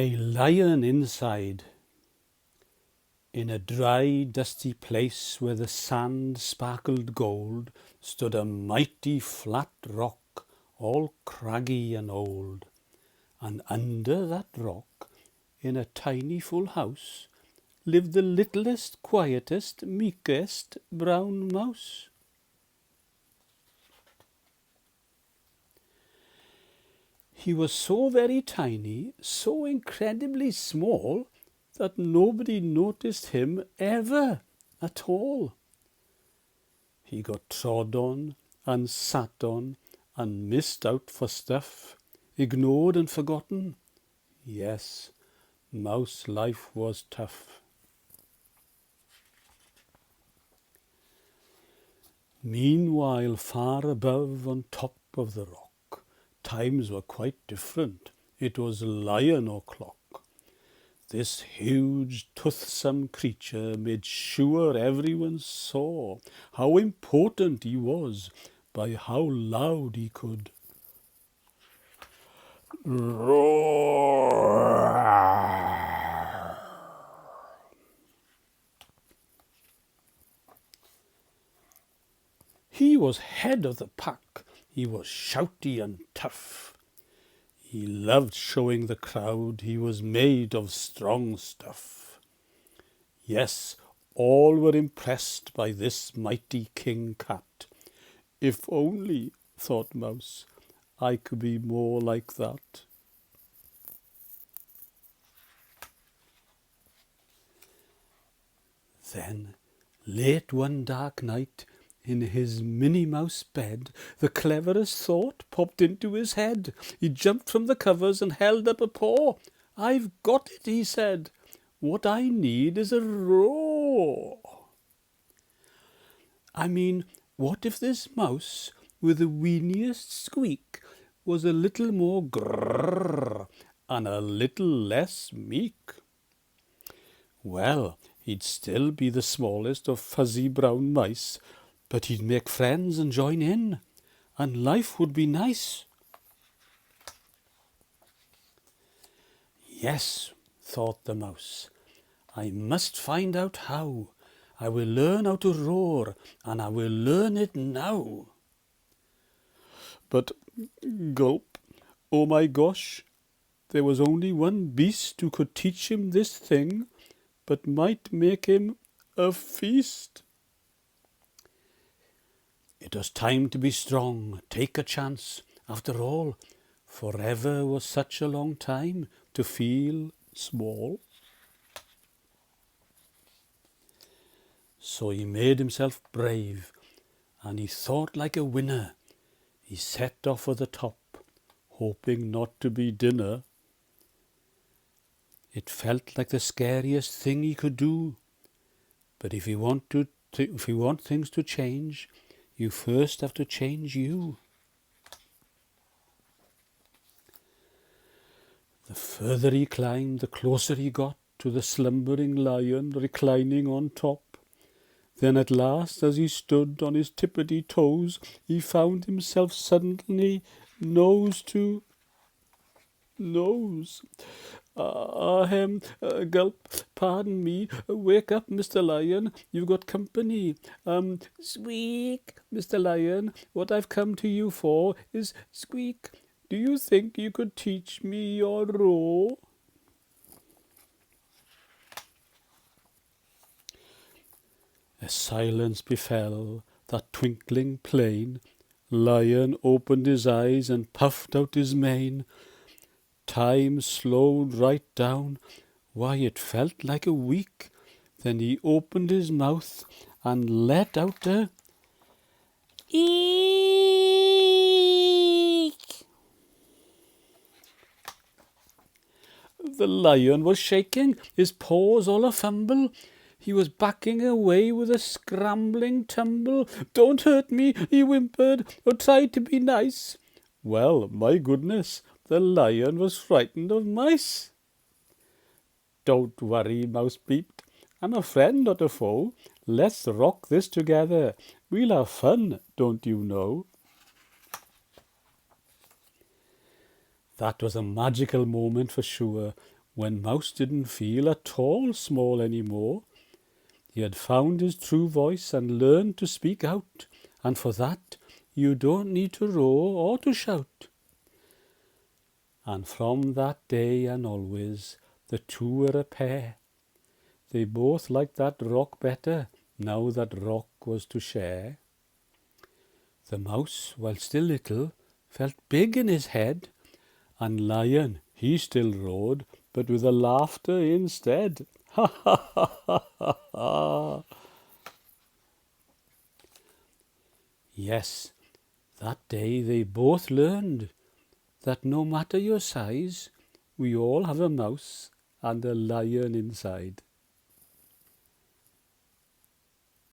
A lion inside. In a dry, dusty place where the sand sparkled gold stood a mighty flat rock, all craggy and old. And under that rock, in a tiny full house, lived the littlest, quietest, meekest brown mouse. He was so very tiny, so incredibly small, that nobody noticed him ever at all. He got trod on and sat on and missed out for stuff, ignored and forgotten. Yes, mouse life was tough. Meanwhile, far above on top of the rock, times were quite different. It was lion o'clock. This huge, toothsome creature made sure everyone saw how important he was by how loud he could roar. He was head of the pack. He was shouty and tough. He loved showing the crowd he was made of strong stuff. Yes, all were impressed by this mighty king cat. If only, thought Mouse, I could be more like that. Then, late one dark night, in his Minnie Mouse bed, the cleverest thought popped into his head. He jumped from the covers and held up a paw. "I've got it," he said. "What I need is a roar." I mean, what if this mouse, with the weeniest squeak, was a little more grrr and a little less meek? Well, he'd still be the smallest of fuzzy brown mice, but he'd make friends and join in, and life would be nice. Yes, thought the mouse, I must find out how. I will learn how to roar, and I will learn it now. But, gulp, oh my gosh, there was only one beast who could teach him this thing, but might make him a feast. It was time to be strong, take a chance. After all, forever was such a long time to feel small. So he made himself brave, and he thought like a winner. He set off for the top, hoping not to be dinner. It felt like the scariest thing he could do. But if you want things to change, you first have to change you. The further he climbed, the closer he got to the slumbering lion reclining on top. Then at last, as he stood on his tippity toes, he found himself suddenly nose to nose. Gulp, pardon me, wake up, Mr. Lion, you've got company. Squeak, Mr. Lion, what I've come to you for is squeak. Do you think you could teach me your roar? A silence befell that twinkling plain. Lion opened his eyes and puffed out his mane. Time slowed right down. Why, it felt like a week. Then he opened his mouth and let out a eek. The lion was shaking, his paws all a fumble. He was backing away with a scrambling tumble. "Don't hurt me," he whimpered, "or try to be nice." Well, my goodness, the lion was frightened of mice. "Don't worry," Mouse peeped. "I'm a friend, not a foe. Let's rock this together. We'll have fun, don't you know?" That was a magical moment for sure. When Mouse didn't feel at all small anymore, he had found his true voice and learned to speak out, and for that you don't need to roar or to shout. And from that day and always, the two were a pair. They both liked that rock better, now that rock was to share. The Mouse, while still little, felt big in his head, and Lion, he still roared, but with a laughter instead. Ha ha ha ha ha ha! Yes, that day they both learned that no matter your size, we all have a mouse and a lion inside.